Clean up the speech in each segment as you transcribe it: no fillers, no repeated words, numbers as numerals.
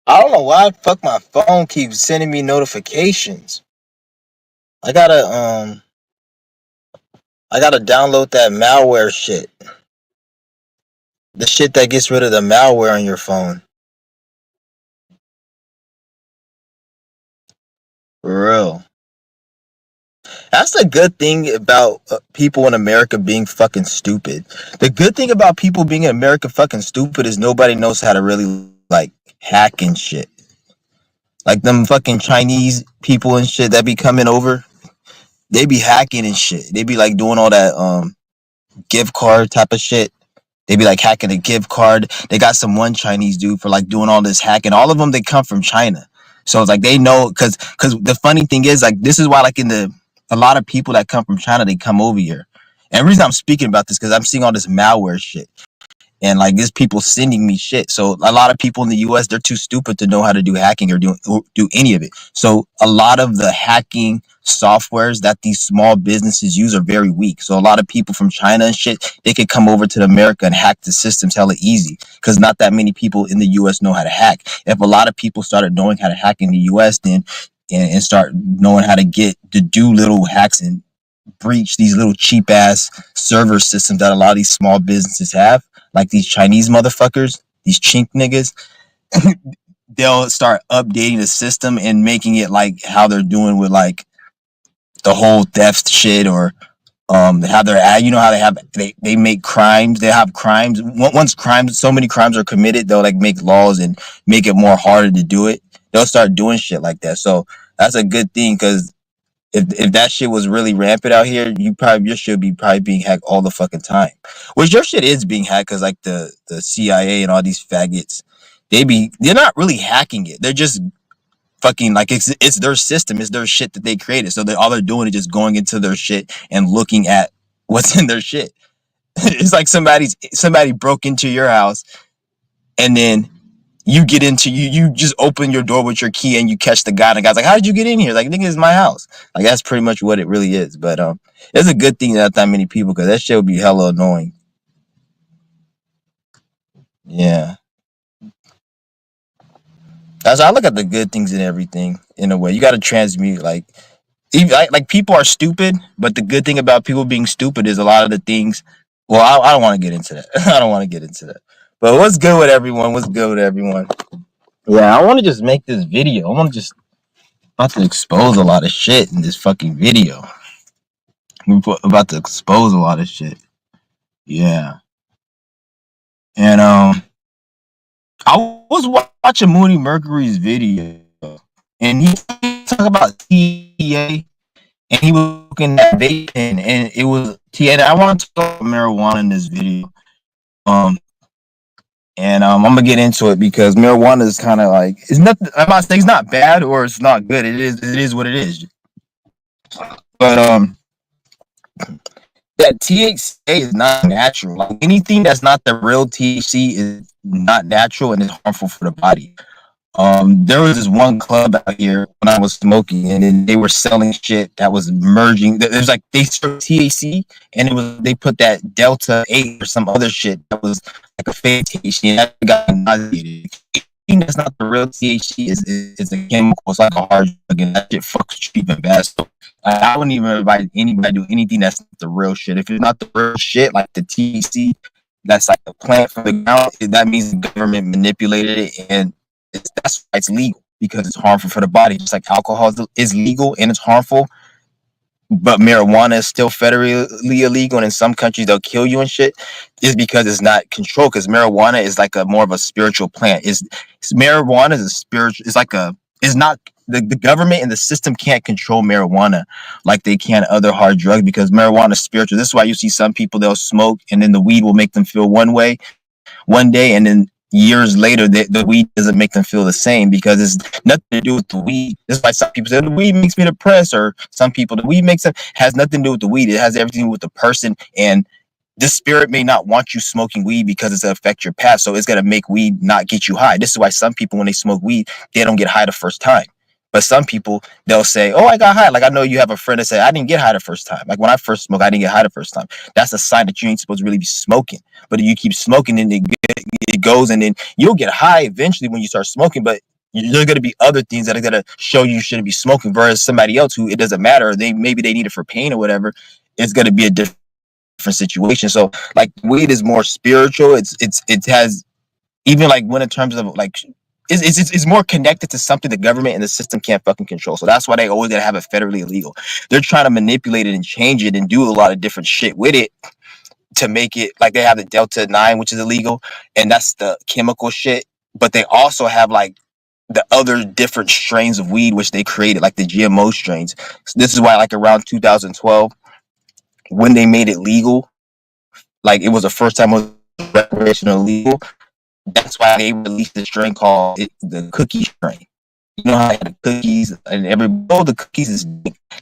I don't know why the fuck my phone keeps sending me notifications. I gotta I gotta download that malware shit. The shit that gets rid of the malware on your phone. For real. That's the good thing about people in America being fucking stupid. The good thing about people being in America fucking stupid is nobody knows how to really like hack and shit. Like them fucking Chinese people and shit that be coming over, they be hacking and shit. They be like doing all that gift card type of shit. They be like hacking a gift card. They got some one Chinese dude for like doing all this hacking. All of them they come from China. So it's like they know because the funny thing is like this is why like in the a lot of people that come from China they come over here. And the reason I'm speaking about this because I'm seeing all this malware shit and like there's people sending me shit. So a lot of people in the US they're too stupid to know how to do hacking or do any of it. So a lot of the hacking softwares that these small businesses use are very weak. So a lot of people from China and shit they could come over to America and hack the systems hella easy because not that many people in the US know how to hack. If a lot of people started knowing how to hack in the US then and start knowing how to get to do little hacks and breach these little cheap ass server systems that a lot of these small businesses have, like these Chinese motherfuckers, these chink niggas, they'll start updating the system and making it like how they're doing with like the whole theft shit or how they're you know how they make crimes, they have crimes once crimes so many crimes are committed they'll like make laws and make it more harder to do it. They'll start doing shit like that. So that's a good thing because if that shit was really rampant out here, your shit would be probably being hacked all the fucking time. Which your shit is being hacked because like the CIA and all these faggots, they're not really hacking it. They're just fucking like it's their system, it's their shit that they created. So all they're doing is just going into their shit and looking at what's in their shit. It's like somebody broke into your house and then you just open your door with your key and you catch the guy and the guy's like, how did you get in here? Like, nigga, it's my house. Like that's pretty much what it really is. But it's a good thing that many people because that shit would be hella annoying. Yeah. That's I look at the good things in everything in a way. You gotta transmute like even like people are stupid, but the good thing about people being stupid is a lot of the things well, I don't want to get into that. I don't want to get into that. But what's good with everyone? What's good with everyone? Yeah, I want to just make this video. I want to just about to expose a lot of shit in this fucking video. We're about to expose a lot of shit. Yeah. And I was watching Mooney Mercury's video and he talked about TEA and he was looking at vaping and it was TEA. And I want to talk about marijuana in this video. Um and I'm gonna get into it because marijuana is kind of like it's nothing. I'm not saying it's not bad or it's not good. It is what it is. But that THC is not natural. Like anything that's not the real THC is not natural and is harmful for the body. There was this one club out here when I was smoking, and then they were selling shit that was merging. There's like they served THC, and it was they put that Delta 8 or some other shit that was like a fake THC, and that got nauseated. Anything that's not the real THC is a chemical. It's like a hard drug, and that shit fucks you even bad. So I wouldn't even invite anybody to do anything that's not the real shit. If it's not the real shit, like the THC, that's like the plant from the ground. That means the government manipulated it, and that's why it's legal because it's harmful for the body. Just like alcohol is legal and it's harmful, but marijuana is still federally illegal, and in some countries they'll kill you and shit. Is because it's not controlled. Because marijuana is like a more of a spiritual plant. Marijuana is a spiritual? It's like a. It's not the government and the system can't control marijuana like they can other hard drugs because marijuana is spiritual. This is why you see some people they'll smoke and then the weed will make them feel one way one day, and then years later, the weed doesn't make them feel the same because it's nothing to do with the weed. That's why some people say the weed makes me depressed, or some people the weed makes them has nothing to do with the weed. It has everything to do with the person, and this spirit may not want you smoking weed because it's gonna affect your path. So it's gonna make weed not get you high. This is why some people when they smoke weed, they don't get high the first time. But some people they'll say, "Oh, I got high." Like I know you have a friend that said, "I didn't get high the first time." Like when I first smoked, I didn't get high the first time. That's a sign that you ain't supposed to really be smoking. But if you keep smoking, and it goes, and then you'll get high eventually when you start smoking. But There's going to be other things that are going to show you shouldn't be smoking, versus somebody else who it doesn't matter. Maybe they need it for pain or whatever. It's going to be a different situation. So like weed is more spiritual. It has, even like when in terms of like it's more connected to something the government and the system can't fucking control. So that's why they always gotta have it federally illegal. They're trying to manipulate it and change it and do a lot of different shit with it to make it like they have the Delta 9, which is illegal, and that's the chemical shit. But they also have like the other different strains of weed which they created, like the GMO strains. So this is why, like around 2012, when they made it legal, like it was the first time it was recreational legal. That's why they released the strain called the cookie strain. You know how the cookies and the cookies is,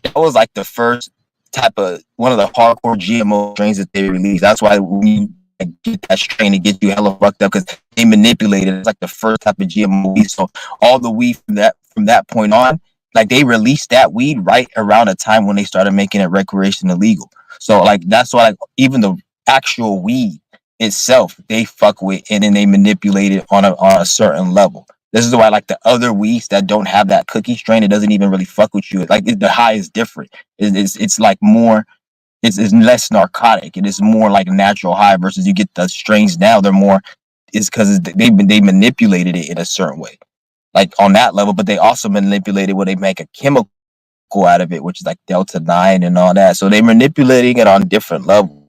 that was like the first type of one of the hardcore GMO strains that they released. That's why when you get that strain, it gets you hella fucked up because they manipulated it. It's like the first type of GMO weed. So all the weed from that point on, like they released that weed right around the time when they started making it recreational illegal. So like that's why like even the actual weed itself they fuck with, and then they manipulate it on a certain level. This is why like the other weeds that don't have that cookie strain, it doesn't even really fuck with you. Like the high is different. It's like more, it's less narcotic. It is more like a natural high versus you get the strains now. They're more, it's because they manipulated it in a certain way, like on that level. But they also manipulated where they make a chemical out of it, which is like Delta 9 and all that. So they're manipulating it on different levels.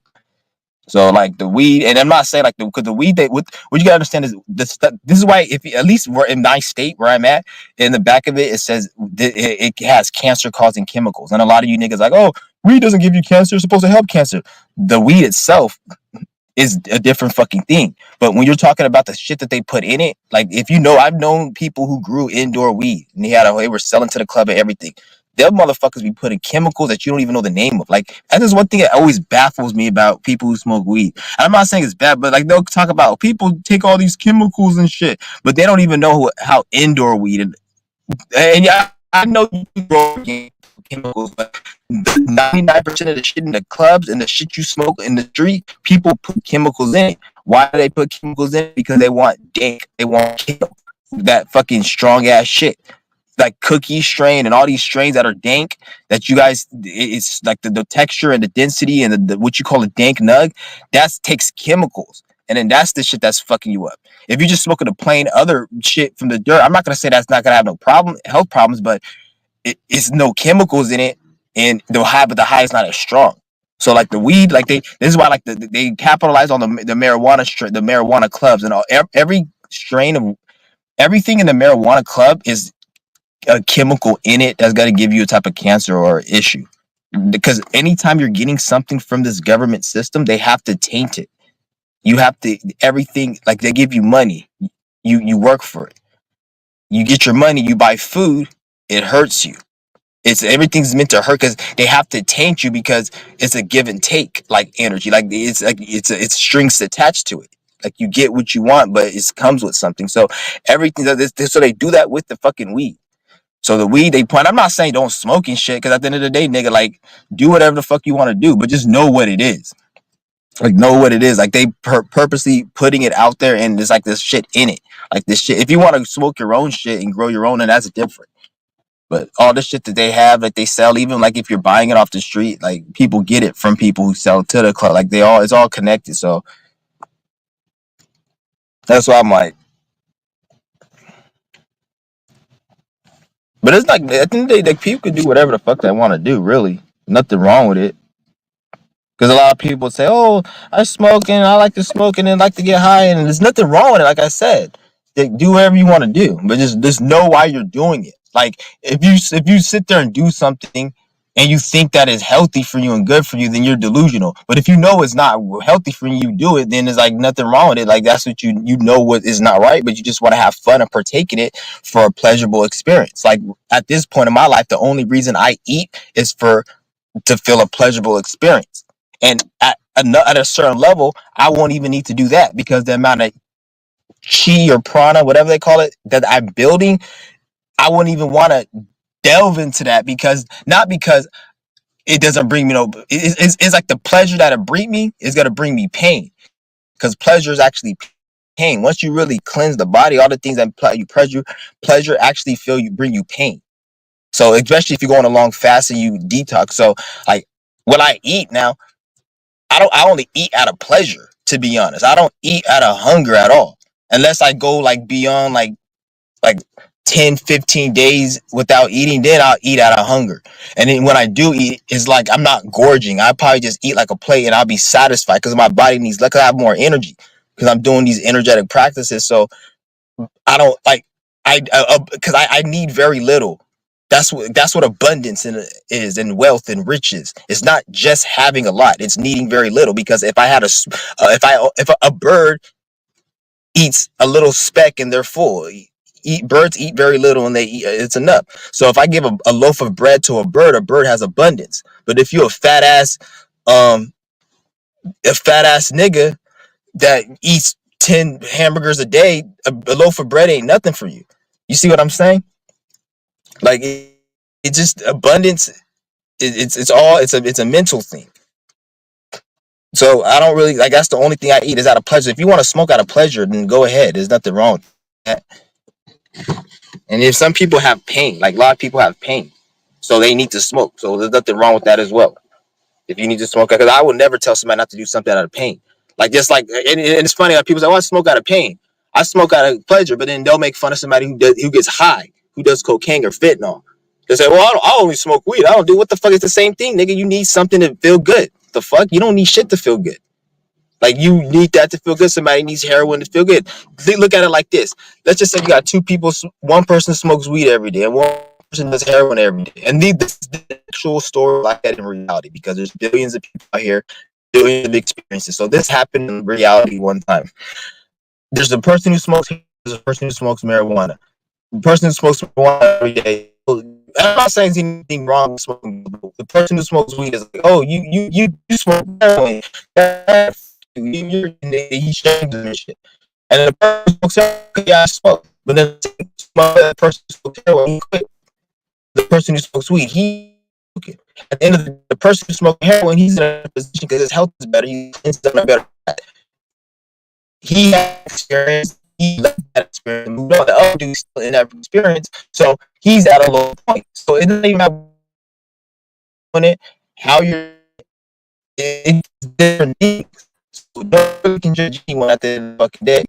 So like the weed, and I'm not saying like because the weed what you gotta understand is this. This is why if at least we're in my state where I'm at, in the back of it says it has cancer causing chemicals, and a lot of you niggas like, oh, weed doesn't give you cancer, it's supposed to help cancer. The weed itself is a different fucking thing. But when you're talking about the shit that they put in it, like if you know, I've known people who grew indoor weed and they were selling to the club and everything. Them motherfuckers be putting chemicals that you don't even know the name of. Like that is one thing that always baffles me about people who smoke weed. I'm not saying it's bad, but like they'll talk about people take all these chemicals and shit, but they don't even know how indoor weed and yeah, I know you grow chemicals, but 99% of the shit in the clubs and the shit you smoke in the street, people put chemicals in it. Why do they put chemicals in it? Because they want dank, they want that fucking strong ass shit. Like cookie strain and all these strains that are dank that you guys, it's like the texture and the density and the what you call a dank nug, that takes chemicals. And then that's the shit that's fucking you up. If you're just smoking a plain other shit from the dirt, I'm not gonna say that's not gonna have no health problems, but it's no chemicals in it, and but the high is not as strong. So like the weed, like this is why like they capitalize on the marijuana clubs and all every strain of everything in the marijuana club is a chemical in it that's going to give you a type of cancer or issue. Because anytime you're getting something from this government system, they have to taint it. You have to everything, like they give you money, you work for it. You get your money, you buy food, it hurts you. It's everything's meant to hurt because they have to taint you because it's a give and take like energy. Like it's strings attached to it. Like you get what you want, but it comes with something. So everything so they do that with the fucking weed. So the weed they point, I'm not saying don't smoke and shit, because at the end of the day, nigga, like do whatever the fuck you want to do, but just know what it is. Like know what it is. Like they purposely putting it out there, and there's like this shit in it. Like this shit. If you want to smoke your own shit and grow your own, and that's different. But all the shit that they have, like they sell, even like if you're buying it off the street, like people get it from people who sell to the club. Like it's all connected. So that's why I'm like, but it's like at the end of the day, like people can do whatever the fuck they want to do. Really, nothing wrong with it. Because a lot of people say, "Oh, I smoke and I like to smoke and then like to get high," and there's nothing wrong with it. Like I said, like, do whatever you want to do, but just know why you're doing it. Like if you sit there and do something and you think that is healthy for you and good for you, then you're delusional. But if you know it's not healthy for you, you do it, then there's like nothing wrong with it. Like that's what you know what is not right, but you just want to have fun and partake in it for a pleasurable experience. Like at this point in my life, the only reason I eat is to feel a pleasurable experience. And at a certain level, I won't even need to do that because the amount of chi or prana, whatever they call it, that I'm building, I wouldn't even want to delve into that not because it doesn't bring me it's like the pleasure that it bring me is going to bring me pain because pleasure is actually pain. Once you really cleanse the body, all the things that you pleasure actually feel you bring you pain. So especially if you go on a long fast and you detox. So like when I eat now, I only eat out of pleasure, to be honest. I don't eat out of hunger at all. Unless I go like beyond like 10, 15 days without eating, then I'll eat out of hunger. And then when I do eat, it's like I'm not gorging. I probably just eat like a plate and I'll be satisfied because my body needs, like, I have more energy because I'm doing these energetic practices. So I don't like because I need very little. That's what abundance is, and wealth and riches. It's not just having a lot. It's needing very little. Because if I had if a bird eats a little speck and they're full. Birds eat very little and they eat, it's enough. So if I give a loaf of bread to a bird has abundance. But if you're um a fat ass nigga that eats 10 hamburgers a day, a loaf of bread ain't nothing for you. You see what I'm saying? Like it just abundance. It's a mental thing. So I don't really like. That's the only thing I eat is out of pleasure. If you want to smoke out of pleasure, then go ahead. There's nothing wrong with that. And if some people have pain, like a lot of people have pain, so they need to smoke. So there's nothing wrong with that as well. If you need to smoke, because I would never tell somebody not to do something out of pain. Like just like, and it's funny, like people say, "Oh, I smoke out of pain." I smoke out of pleasure, but then they'll make fun of somebody who gets high, who does cocaine or fentanyl. They say, "Well, I only smoke weed. I don't do what the fuck is the same thing, nigga. You need something to feel good. The fuck, you don't need shit to feel good." Like you need that to feel good. Somebody needs heroin to feel good. Look at it like this. Let's just say you got two people. One person smokes weed every day, and one person does heroin every day. And this is the actual story like that in reality, because there's billions of people out here, billions of experiences. So this happened in reality one time. There's a person who smokes. There's a person who smokes marijuana. The person who smokes marijuana every day. I'm not saying there's anything wrong with smoking. The person who smokes weed is like, oh, you smoke heroin. He's shamed and shit. And the person who smokes heroin, yeah, I smoke. But then the person who smokes heroin, he quit. The person who smokes weed, he okay. At the end of the person who smokes heroin, he's in a position because his health is better. He's done a better. He had experience. He left that experience, moved on. The other dude's still in that experience, so he's at a low point. So it doesn't even matter on it how you're. It's different things. So nobody can judge anyone at the end of the fucking day.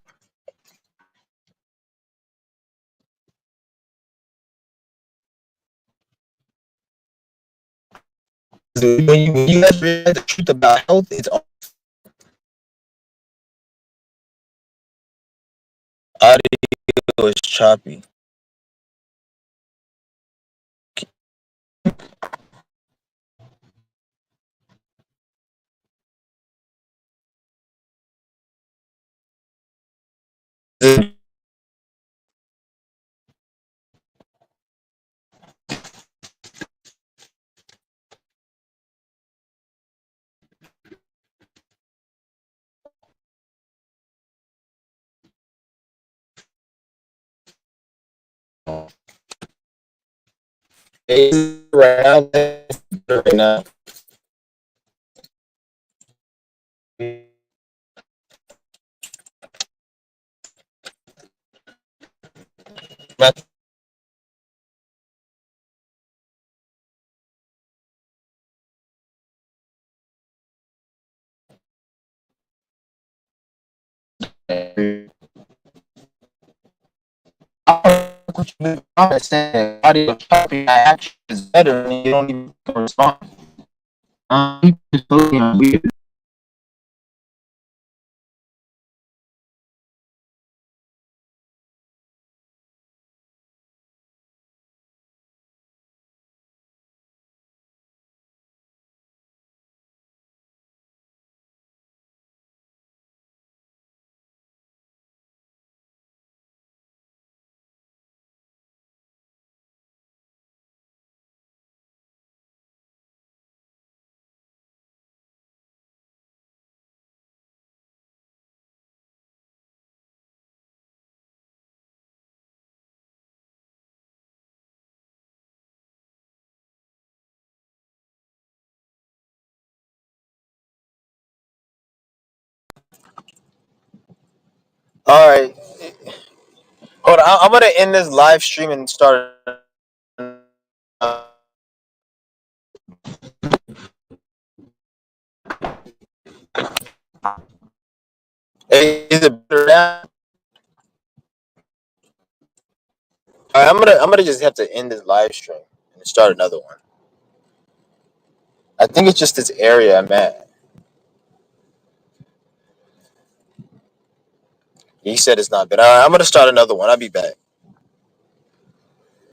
So when you guys realize the truth about health, it's audio is choppy. Right now, I'm saying audio choppy. I actually is better, and you don't even respond. Just weird. All right, hold on. I'm gonna end this live stream and start. Hey, is it better now? All right, I'm gonna just have to end this live stream and start another one. I think it's just this area I'm at. He said it's not bad. All right, I'm gonna start another one. I'll be back.